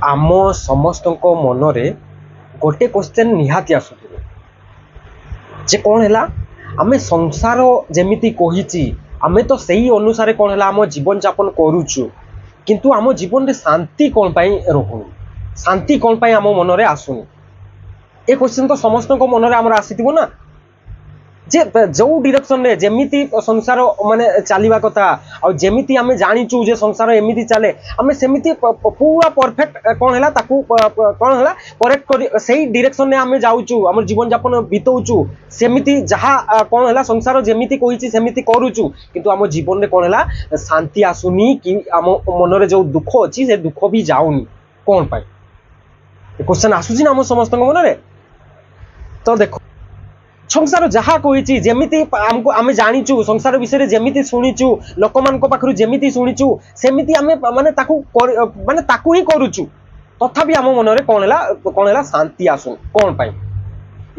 आम समस्त मनरे गोटे क्वेश्चन निहाती आसुथिबो जे कौन है आमे संसार जेमिति कहिची आमे तो सही अनुसार कौन है आम जीवन यापन करूचु किंतु आम जीवन रे शांति कौन पाई रहुनी शांति कौन पाई आम मनरे आसुनी ए क्वेश्चन तो समस्त मनरे आमर आसीथिबो ना जे जो डायरेक्शन रे जेमिति संसार माने चलीवा कथा आ जेमिति आमे जानिचु जे संसार एमिति चले आमे सेमिति पूरा परफेक्ट कौन हैला ताकू कौन हैला करेक्ट करी सही डायरेक्शन रे आमे जाउचु हमर जीवन यापन बितौचु सेमिति जहा कौन हैला संसार जेमिति कहिची सेमिति करूचु किंतु आम जीवन रे कौन हैला शांति आसुनी कि आम मन रे जो दुख अछि से दुख भी जाउनी कौन पाई क्वेश्चन आसुची ना आम समस्त मन रे तो देखो संसार जहा कही जेमिति हमको आमे जानिचु संसार विषय जेमिति शुणीचु लोक मान पाखरु जेमिति शुणीचु सेमिति आमे माने ताकू ही करूचु तथापि आम मन रे कौन हैला शांति आसुन कौन पाई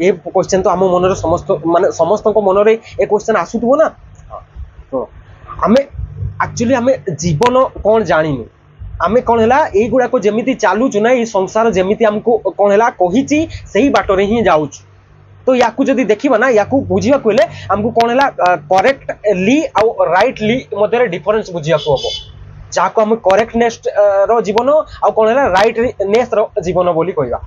ए क्वेश्चन तो आम मन रे समस्त मन रे ए क्वेश्चन आसुथबो ना तो आमे एक्चुअली आमे जीवन कौन जानिनु आमे कौन हैला ए गुडा को जेमिति चालुचु ना ए संसार जेमिति हमको कौन हैला कहिची सही बाटरे ही जाउचु तो याकू जदि देखिबा ना याकू बुझिबा कोले हमको कौन हैला करेक्टली आ राइटली मध्यरे डिफरेंस बुझिबा को हबो जाको हम करेक्टनेस रो जीवन आ कौन हैला राइटनेस रो जीवन बोली कहबा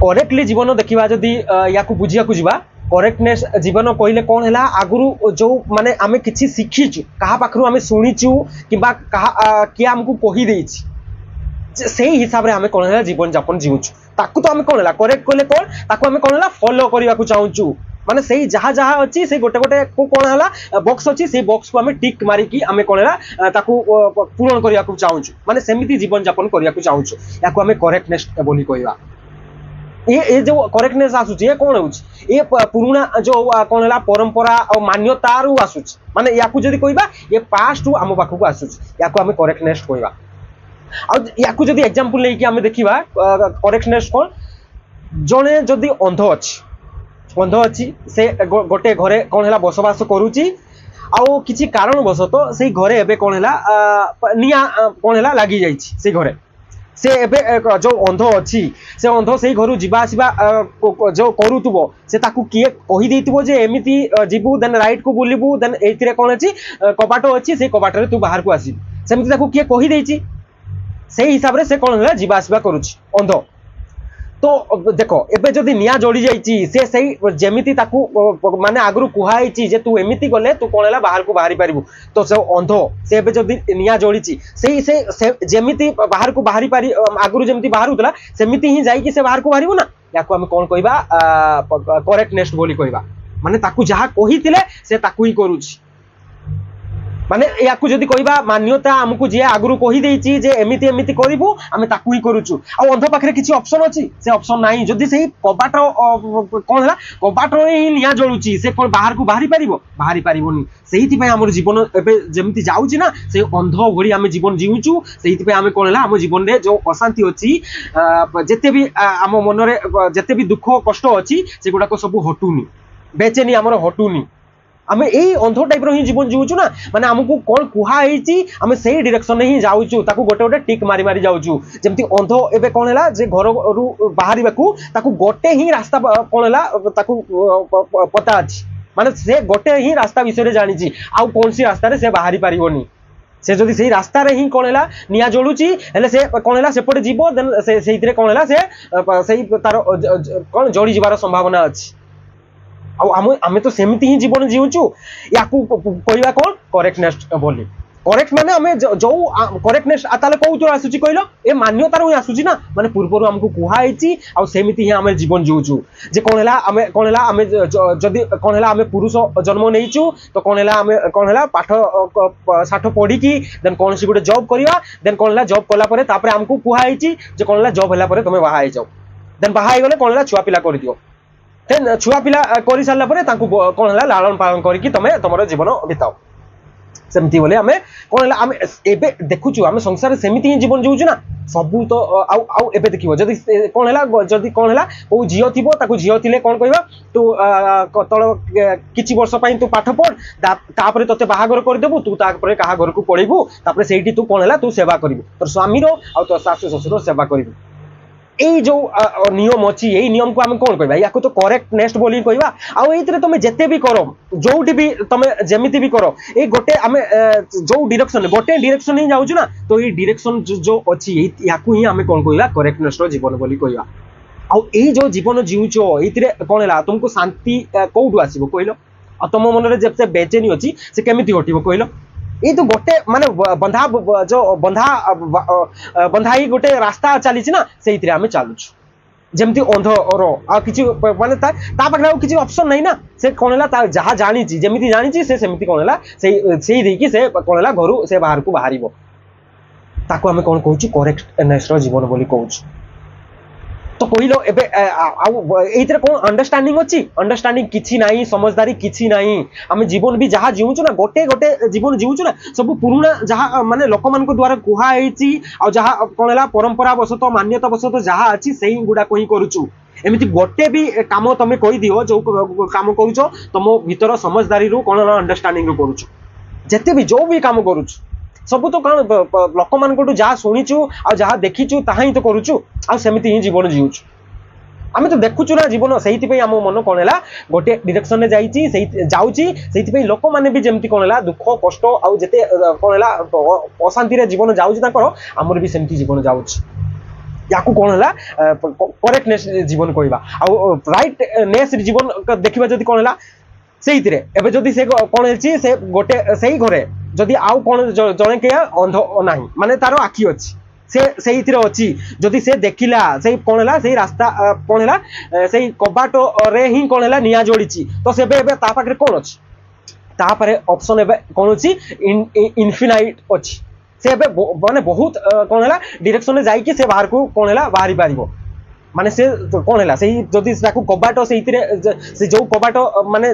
करेक्टली जीवन देखिबा जदि याकू बुझिया को जिबा करेक्टनेस जीवन कहले कौन हैला आगुरु जो माने आमे किछि सिखिचु कहा पाखरु आमे सुनिचु किबा कहा कि हमको कहि देइछि सही हिसाब रे आमे कौन हैला जीवन यापन जीउछु ताकू तो आमे कौन हैला करेक्ट कहले कौन ताकू आमे कौन हैला फॉलो करिया को चाहूचु माने सही जहा जहा अछि से गोटे गोटे को कौन हैला बॉक्स अछि से बॉक्स को आमे टिक मारी की आमे कौन हैला ताकू पूर्ण करिया को चाहूचु माने सेमिति जीवन यापन करिया को चाहूचु याकू आमे करेक्टनेस बोली कहबा ये जो करेक्टनेस आसुची ये कौन होची ये पुराना जो कौन हैला परंपरा और मान्यता रु आसुची माने याकू जदी कहबा ये पास्ट रु आम पाखु को आसुची याकू आमे करेक्टनेस कहबा याकू जदि एग्जांपल लेके आमे देखिबा करेक्टनेस कौन जने जदि अंध अछि से गोटे घरे कौन हैला बसवास करूची आउ किछि कारण बसत से घरे एबे कौन हैला निया कौन हैला लागि जाइछि से घरे से एबे जो अंध अछि से अंध से घरु जिबा आसीबा जो करूतबो से ताकू किए कहि देइतबो जे एमिति जिबु देन राइट को बुलिबु देन एतिरे कौन अछि कबाटो अछि से कबाटरे तू बाहर को आसी सेमिति ताकू किए कहि देइछि से हिसाब रे से कौन है जीवा आसवा करूची अंध तो देखो एबे जदि निया जोड़ी जाइची से सही जेमिति ताकू माने आगरु कुहाइची जे तू एमिति गले तू कौन हैला बाहर को बाहरी पारिबु तो से अंध से एबे जदि निया जोड़ीची सही से जेमिति बाहर को बाहरी पारि आगरु जेमिति बाहर उतला सेमिति ही जाई कि से बाहर को बाहरिबु ना याकू हम कौन कहबा करेक्टनेस बोली कहबा माने ताकू जहा कहितिले से ताकू ही करूची माने याकू जदि कहबा मान्यता हमकु जे आगरु कहि देइची जे एमिति एमिति करिवु आमे ताकू ही करूचु आ अंध पाखरे किछि ऑप्शन अछि से ऑप्शन नाही जदि सही कबाट कोन हला कबाट रे ही निया जळुची से कोन बाहर को बाहरी पारिबोनी सेहिति पय हमर जीवन एबे जेमिति जाउची ना से अंध भली आमे जीवन जीउचु सेहिति पय आमे कोन हला हम जीवन रे जो अशांति अछि जते भी आम मन रे जते भी दुख कष्ट अछि से गुडा को सब हटुनी बेचेनी हमर हटुनी आमे एई अंध टाइप रो ही जीवन जीउचु ना माने हमकु कोन कुहा हेची आमे सही डायरेक्शन ने ही जाउचु ताकू गोटे गोटे टिक मारी मारी जाउचु जेमति अंध एबे कोन हैला जे घर रु बाहरी बाकू ताकू गोटे ही रास्ता कोन हैला ताकू पता अछि माने से गोटे ही रास्ता विषय रे जानि छी आ कोन सी रास्ता रे से बाहरी पारिबोनी से जदि सही रास्ता रे ही कोन हैला निया जोडुची हेले से कोन हैला सेपटे जीवो देन से सेहितरे कोन हैला से सही तार कोन जोडी जीवार संभावना अछि आमे तो सेमिति ही जीवन जीउचु याकू कहबा कोन करेक्टनेस बोली करेक्ट माने हमें जो करेक्टनेस आताले कोउतो आसुची कहलो ए मान्यता रो आसुची ना माने पूर्वरु हमकु कुहा हेची आ सेमिति ही हमें जीवन जीउचु जे कोन हैला हमें जदी कोन हैला हमें पुरुष जन्म नेइचु तो कोन हैला पाठ साठ पढी की देन कोन सी गुटे जॉब करिया देन कोन हैला जॉब कला परे तापरे हमकु कुहा हेची जे कोन हैला जॉब हला परे तमे बाहा हे जाओ देन बाहा हे गले कोन हैला छुआ पिला कर दियो देन छुआ पिला करि सारला परे तांकु कोन हैला लालन पालन करी की तमे तमरो जीवन बिताओ सेमती बोले आमे कोन आमे एबे देखुछु आमे संसार सेमिति ही जीवन जीउछु ना सबु तो आउ आउ एबे देखिबो जदी कोन हला जदी कोन हला ओ जियो थिबो ताकू जियो थिले कोन कहबा तू तळ किछि वर्ष पई तू पाठ पढ तापरे तते बाहागर कर देबु तू तापरे काहा घर को पढिबु तापरे सेठी तू कोन हला तू सेवा करिबु तोर स्वामी रो आ तो सासु ससुर सेवा करिबु এই जो नियम अच्छी यही नियम को आम कौन कहबा या तो करेक्टनेस बोली कहबा आउ एइतरे तुम जेते भी करो जोठी भी तुम जेमिति भी करो ए गोटे आमे जो डायरेक्शन गोटे डायरेक्शन ही जाउछु ना तो ये डायरेक्शन जो अच्छी याकू ही आमे कौन कहबा करेक्टनेस रो जीवन बोली कहबा आउ ए जो जीवन जीउछो एइतरे कोन हला तुमको शांति कोउडु आसीबो कहलो आ तुम मन रे जेते बेचैनी अछि से केमिति हटिबो कहलो ये तो गोटे माने बंधा जो बंधाई गोटे रास्ता चली ना से आम चलुँ जमती अंध आ किसी माने ता पाखे किसी ऑप्शन नहीं ना से कौन है जहाँ जानी जमी जानी से सेमती कौन है से देकी से कौन है घर से बाहर को बाहर ताको आम कौन कहूँ करेक्टनेस जीवन बोली कहूँ तो कहलो एबे एइतरे कोन अंडरस्टैंडिंग अछि अंडरस्टैंडिंग किछि नाही समझदारी किछि नाही हम जीवन भी जहाँ जीउछु ना गोटे गोटे जीवन जीउछु ना सब पुराना जहाँ माने लोक मान को द्वारा कुहा हेछि आ जहाँ कोन हला परंपरा वशत मान्यता वशत जहाँ अछि सेही गुडा कोही करूछु एमिति गोटे भी काम तमे कहि दियो जो काम करूछो तमो भीतर समझदारी रो कोन अंडरस्टैंडिंग रो करूछु जते भी जो भी काम करूछु सब तो कौन लोक मान जहाँ शुणीचु आ जहाँ देखीचु ताहा ही तो करूचु आ सेमिति ही जीवन जीउछु आमे तो देखुचु ना जीवन सेहिति आम मन कौन है गोटे डायरेक्शन में जाऊँगी लोक मैंने भी जमती कौन है दुख कष्ट आउ जेते कौन है अशांति जीवन जाऊँगी आमर भी सेमती जीवन जाऊँगी या कौन है करेक्टनेस जीवन कहवा आउ राइटनेस जीवन देखा जब कौन है से एबे जदि से कौन है से गोटे से घरे जदि आउ कौन जड़े के अंध ना माने तार आखि अच्छी से अच्छी जदि से देखिला से कौन है से रास्ता कौन है से कबाट रे ही कौन है निया जोड़ी तो से पाखे कौन अच्छी तापर ऑप्शन एबे कौन अच्छी इनफिनाइट अच्छी से माने बहुत कौन है डायरेक्शन में जाइए से बाहर को कौन है बाहरी पारिबो माने से कौन है से जदि ताकू कबाट से जो कबाट माने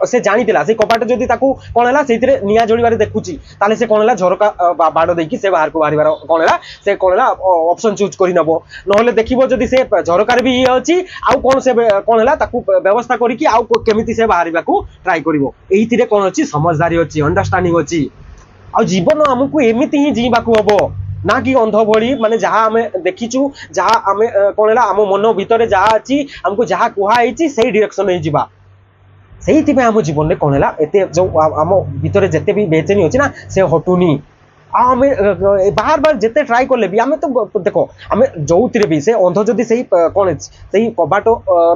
से जानीला से कबाट जदि ताकू कौन है से निया जोड़बार देखुची ताले से कौन है झरका बाड़ देकी से बाहर को बाहर कौन है से कौन है ऑप्शन चूज कर नबो नहले देखिबो जदि से झरकार भी ये अछि आउ कौन से कौन है ताकू व्यवस्था करिकी आउ केमिति से बाहर को ट्राई करिवो एइतिरे कौन अछि समझदारी अछि अंडरस्टैंडिंग अछि आ जीवन हमकू एमिति ही जीवाकू हबो ना कि अंध भली माने जहाँ आम देखीचु जहाँ आम कौन है आम मन भितर जहाँ अच्छी आमको जहाँ कहुई से डायरेक्शन में जावा से आम जीवन में कौन है एत जो आम भितर जिते भी बेचैनी अच्छी ना से हटुनी आम बार बार जिते ट्राई कले भी आम तो देख आम जो भी से अंध जदि से कौन से कबाट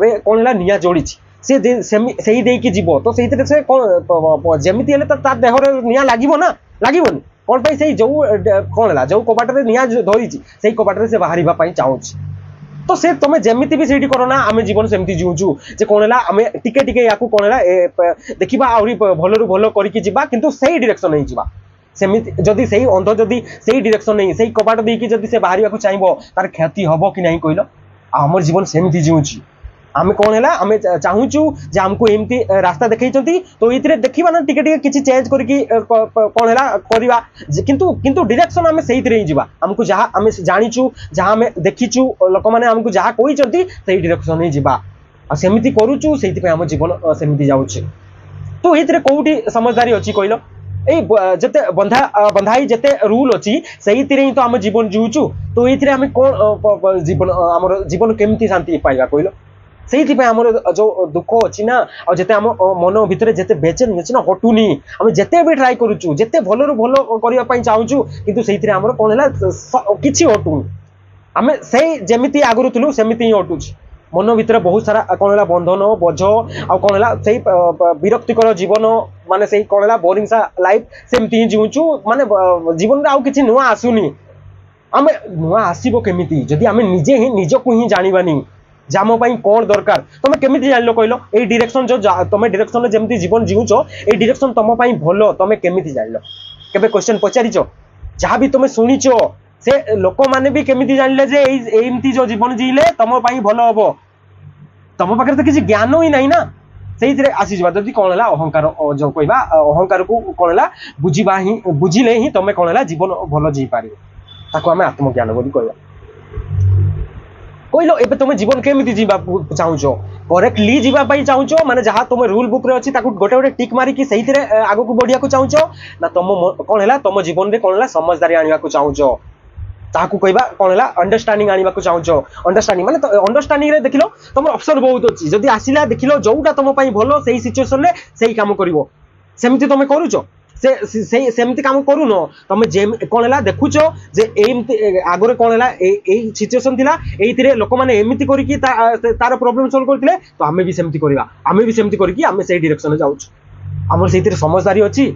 रे कौन है निया जोड़ी से देकी जीव तो से कौन जमी देह निया लगे ना लगभग कौन पाई से जो कौन है जो कबाट निया धरी से कबाट से बाहर चाहूँगी तो से तुम जमीती भी सही कर ना आम जीवन सेमती जीवुचु जे कौन है आम टिके टिके या कौन है देखा आहरी भल भल करके किंतु सही डायरेक्शन नहीं जावा सेमिति जदि सही अंध जदि सही डायरेक्शन नहीं सही कबाट देकी जदि से बाहर चाहिए तार क्षति हम कि नहीं कहल आम जीवन सेमती जीवुची आम कौन है आम चाहूचु जे आमको एमती रास्ता देखई तो ये देखा ना टिके किसी चेंज करके कौन है करवा किंतु डायरेक्शन आम से ही जावा आमको जहाँ आम जानीचु जहाँ आम देखीचु लोक मैंने आमको जहाँ कहते से डायरेक्शन ही जावा सेमती करूचु से आम जीवन सेमती जाऊे तो ये कौटी समझदारी अच्छी कहल जिते बंधाई जिते रूल अच्छी से ही तो आम जीवन जीवुचु तो ये आम कौन जीवन आम जीवन केमती शांति पाइबा कहल से आमर जो दुख अच्छी ना और जिते आम मन भितर जिते बेचैनी अच्छी ना हटुनी आम जिते भी ट्राई करुचु जिते भल भल करने चाहूँ किंतु से आमर कौन है कि हटुनी आम से जमी आगुरी थिलु सेमती ही हटुची मन भितर बहुत सारा कौन है बंधन बोझ आ कौन है से विरक्तिकर जीवन माने से कौन है बोरिंग सा लाइफ सेमती ही जीवुचु माने जीवन आउ किछि नुआ आसुनी आम नुआ आसीबो केमिति जदि आम निजे ही निजको ही जानिबानी जाम कौन दरकार तुम केमी जान कहल ये डायरेक्शन जो तुम डायरेक्शन में जमी जीवन जीवुच ये डायरेक्शन तुम भल तुम केमी जान के क्वेश्चन पचारिच जहाँ भी तुम शुणीच से लोक मैंने भी केमी जानले जे एमती जो जीवन जीले तुम भल हम तुम पाखे तो किसी ज्ञान ही ना ना से आसीजा जदि कौन है अहंकार जो कहवा अहंकार को कौन है बुझा ही बुझिले ही तुम कौन है जीवन भल जी पार ताको आम आत्मज्ञान बोली कहवा कहल एबे तुम जीवन केमिति जीवा चाहूच करेक्टली जीवाई चाहूच माने जहाँ तुम रूल बुक रे अच्छी गोटे गोटे टिक मारिकी से आग को बढ़िया चाहूच ना तुम कौन है तुम जीवन में कौन है समझदारी आने को चाहूच ताकू कहवा कौन है अंडरस्टांडिंग आने को चाहूच अंडरस्टांडिंग माने अंडरस्टांडिंग रे देखिलो तुम ऑप्शन बहुत अच्छी जदि आसिला देखिलो जोटा तुम भल से सिचुएशन रे सही काम करिवो सेमति तुम करूच से सेमती काम करूनो तुम जे कौन है देखुच जे आगरे कौन है सिचुएशन थिला एइथिरे लोक माने एमिति करिकि तार प्रॉब्लम सॉल्व करथिले तो आमे भी सेमती करबा आमे भी सेमती करिकि आमे सेही डायरेक्शन जाउछ हमर सेहिथिरे समझदारी अछि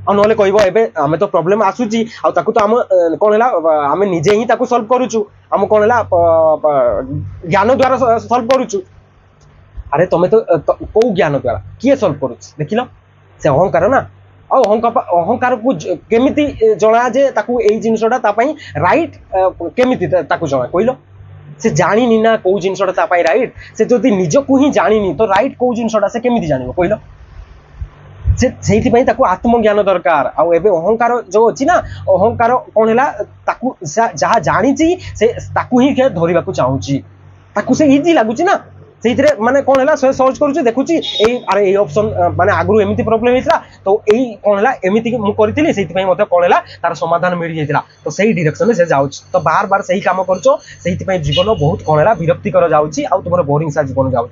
आ नले कहबो एबे आमे तो प्रॉब्लम आसुची आ ताकू तो हम कौन है आमे निजे ही ताकू सॉल्व करूछु हम कौन है ज्ञान द्वारा सॉल्व करूछु अरे तुम तो को ज्ञान द्वारा किए सॉल्व करूछ देखिलो से अहंकार ना और अहंकार को केमिति जना जे ताकू एई जिनसटा तापाई राइट केमिति ताकू जना कहलो से जानिनी ना को जिनसटा तापाई राइट से जदि निज को ही जानिनी तो राइट को जिनसटा से केमिति जानिबो कहलो से सेहिति पई ताकू आत्मज्ञान दरकार आ एबे अहंकार जो अछि ना अहंकार कोन हला ताकू जहा जानिची से ताकू ही के धरिबा को चाहूची ताकू से इजी लागुची ना से माने कौन है सर्च करुचे देखुची अरे ये ऑप्शन माने आगु एमती प्रॉब्लम होता तो यही कौन है एमती मुझे से कौन है तार समाधान मिल जाता तो सही डायरेक्शन से जाऊँ तो बार बार सही काम करुच से जीवन बहुत कौन है विरक्तिकर जाऊँगी आ तुम बोरिंग सा जीवन जाऊँ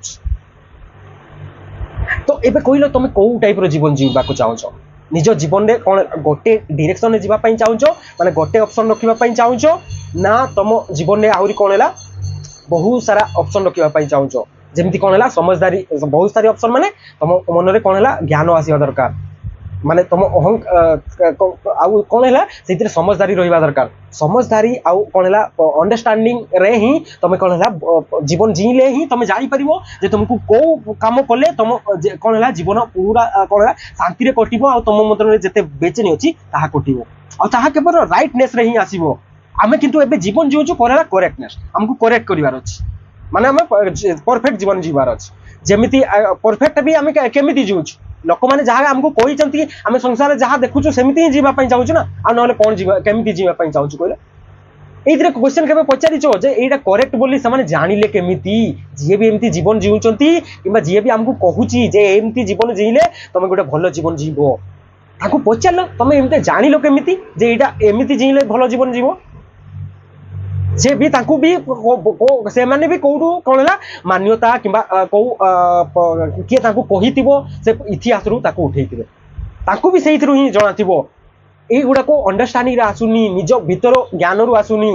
तो एबे कहल तुम कौ टाइप जीवन जीवा चाहूच निज जीवन में कौन गोटे डायरेक्शन में जावाई चाहूच माने गोटे ऑप्शन रखापी चाहूच ना तुम जीवन में आहरी कौन है बहुत सारा ऑप्शन रखापी चाहूच जमती कौन है समझदारी बहुत सारी ऑप्शन माने तुम मन में कौन है ज्ञान आसवा दरकार माने तुम आउ कौन है से समझदारी रहा दरकार समझदारी आउ कौन है अंडरस्टांडिंग रे ही तुम कौन है जीवन जीले ही तुम जापर जे तुमको कौ कम कले तुम कौन है जीवन पूरा कौन है शांति कटो आ तुम मन में जिते बेचैनी अच्छी ताहा कटो आ केवल राइटनेस रे ही आसो आम किंतु एबे जीवन जीवु कौन है करेक्टनेस हमको करेक्ट करिवार अछि माने आम परफेक्ट जीवन जीवार अछि जेमिति परफेक्ट भी आम केमिति जीवुछ लोक मैंने जहाँ आमको कहते आम संसार जहाँ देखुचु सेमती ही जीवाई चाहूँ ना आ ना कौन केमिति जीवाई चाहूँ कहले ये क्वेश्चन के पचारिच जे यहाँ करेक्ट बोली से जानिले केमिति जी भी एमती जीवन जीवुंचंती कि जी भी आमको कहूची जे एमती जीवन जीले तुम गोटे भल जीवन जीव ताको पचार तुम एमती जानिल केमिति जे यहाँ एमती जीले भल जीवन जीव से भी ताकू भी से माने भी कौटू कौन है मान्यता कि कौ किए ताकू कहिथिबो से इतिहास रु ताकू उठेइथिबे ताकू भी सेइथिरु ही जणाथिबो एई गुडा को अंडरस्टैंडिंग रे आसुनी निज भीतर ज्ञान रु आसुनी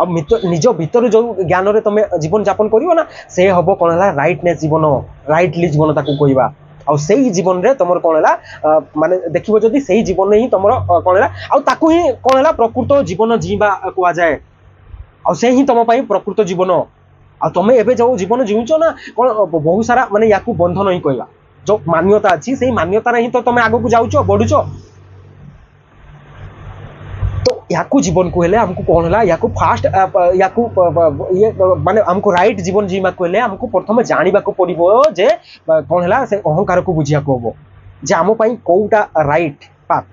अब निज भीतर जो ज्ञान रे तुम जीवन यापन करिवो ना से हबो कौन है राइटनेस जीवन राइटली जीवन ताकू कहबा आ सेही जीवन रे तुमर कौन है माने देखिबो जदी सेही जीवन ही तुमर कौन है आ ताकू ही कौन है प्रकृत जीवन जीवा कुआ जाए आ से ही तुम प्रकृत जीवन आ तुम एबे जो जीवन जीवुच ना कौन बहुत सारा माने या बंधन ही कहवा जो मान्यता अच्छी से मान्यता ही तो तुम आग को जाऊच बढ़ुच तो या जीवन को हेले हमको कौन है या फास्ट या ये माने हमको राइट जीवन जीवा को हेले हमको प्रथम जानिबा को पड़िबो जे कौन है से अहंकार को बुझिया को हबो जे आम पई कोउटा राइट पाथ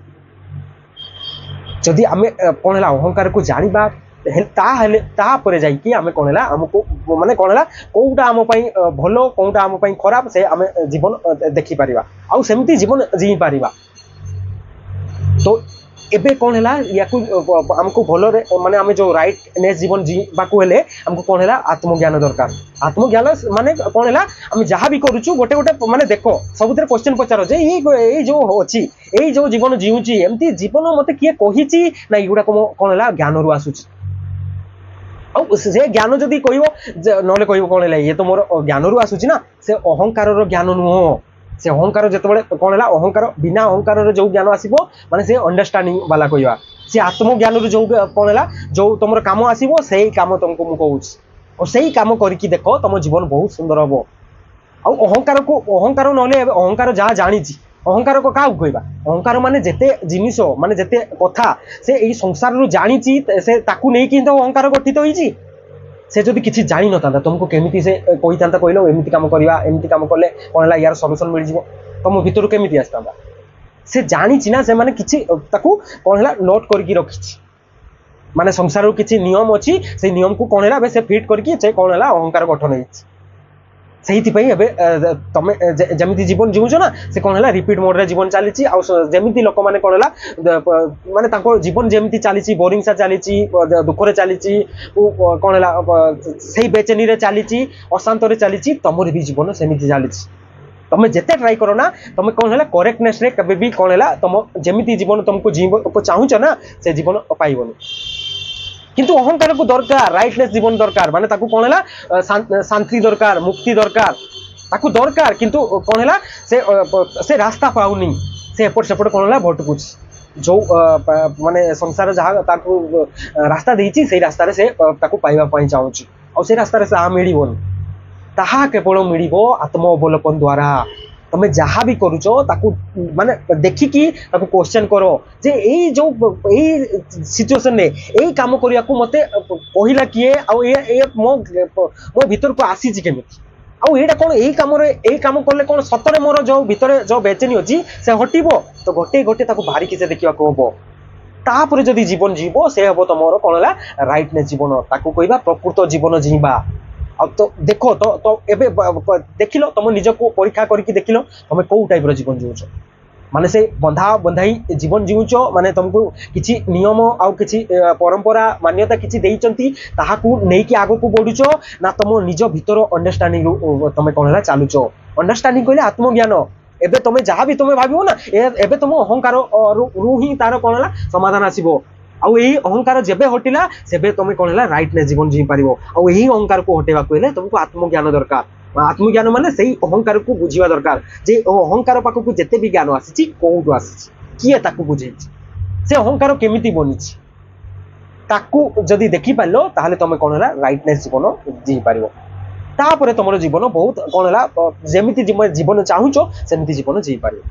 जदि आमे कौन है अहंकार को जानिबा तापर जाइए आम कौन है आमको माने कौन है कौटा आम भल कौटा आम खराब से आम जीवन देखिपर आउ सेमती जीवन जी पार तो एबे कौन है या आमको भल माने आम जो राइटनेस जीवन जीवाक हेले आमको कौन है आत्मज्ञान दरकार आत्मज्ञान माने कौन है आम जहाँ भी करुचु गोटे गोटे माने देख सब क्वेश्चन पचार जे ये जो अच्छी यही जो जीवन जीवुची एमती जीवन मत किए कही ना युवा कौन है ज्ञान रु आसूची से ज्ञान जदि कह ना कौन है ये तो मोर ज्ञान रु आसूची ना से अहंकार ज्ञान नुह से अहंकार जिते कौन है अहंकार बिना अहंकार जो ज्ञान आसो माने से अंडरस्टांडिंग वाला कहवा से आत्मज्ञान जो कौन है जो तुम कम आसो से कम तुमको मुझे कहूँ और से कम करके देख तुम जीवन बहुत सुंदर हम आ अहंकार को अहंकार ना अहंकार जहाँ जानी अहंकार को क्या कहवा अहंकार माने जेते जिनिस माने जेते कथा से यही संसार रु जानी से ताकू नहीं कि तो अहंकार गठित होइछि से जदि किसी जानी न था तुमको केमिति से कही था कहल एमती कम करवा एमती कम कले कौन है यार सल्यूशन मिल जाव तुम भितर केमी आसता से जानी ना से माने किछि ताकू कौन है नोट करके रखी माने संसार किसी नियम अच्छी से नियम को कौन है से फिट करके कौन है अहंकार गठन होती से तुम जमी जीवन जीवुच ना से कौन है रिपीट मोड रे जीवन चली जमी लोक मैंने कौन है माने जीवन जमी चली बोरिंग सा चली दुखरे चली कौन है से बेचेनी रे चली अशांत चली तुम भी जीवन सेमती चली तुम जिते ट्राई करो ना तुम कौन है करेक्टनेस रे कभी भी कौन है तुम जमी जीवन तुमको जीवन चाहूच ना से जीवन पाइबनी किंतु अहंकार को दरकार राइटनेस जीवन दरकार माने ताकू कौन है शांति दरकार मुक्ति दरकार ताकू दरकार किंतु कौन है से रास्ता पाउनी से एपट सेपट कौन है भटकुच जो माने संसार जहाँ ताकू रास्ता देछि से रास्ता रे से ताकू पाइबा पई चाहूची और से रास्ता रे से आ मिलिबोन ताहा केवल मिलिबो आत्म अवलोकन द्वारा तुम जहाँ भी करुच माने देखिकी क्वेश्चन करो जे ए जो सिचुएशन ने यही काम करने को मत कहला किए मो भीतर को आसी केमिति आउ एटा कौन यही काम कले कौन सतरे मोर जो भीतर जो बेचेनी अच्छी से हटो तो गोटे गोटे बाहरिकी से देखा हम तापर जदि जीवन जीव से हम तुम कौन है राइटनेस जीवन ताकू कहवा प्रकृत जीवन जीवा तो देख तो एबे देख लो तुम निज को परीक्षा करके देख लो तुम कौ टाइप जीवन जीवुच माने से बंधा बंधाई जीवन जीवुच माने तुमको किसी नियम आउ किसी परंपरा मान्यता किसी देइचंती ताहाकू नेकी आगो को बढ़ुच ना तुम निज भीतर अंडरस्टैंडिंग तुम कौन है चलुच अंडरस्टैंडिंग कहले आत्मज्ञान एबे तुम जहाँ भी तुम भाव ना एबे तुम अहंकार रु ही तार कौन है समाधान आसो आउ यही अहंकार जेबे हटिला सेबे तुम कौन है राइटनेस जीवन जी पार आउ यही अहंकार को हटेवा कहले तुमको आत्मज्ञान दरकार आत्मज्ञान माने सही अहंकार को बुझीवा दरकार जे अहंकार पाखक जेते भी ज्ञान आसी कौटू आसी किए ताकू बुझे से अहंकार केमिति बनी ताकू जदि देखि पारो ताहले तुम कौन है राइटनेस जीवन जी पार तापर तुम जीवन बहुत कौन है जमी जीवन चाहूच सेमती जीवन जी पार।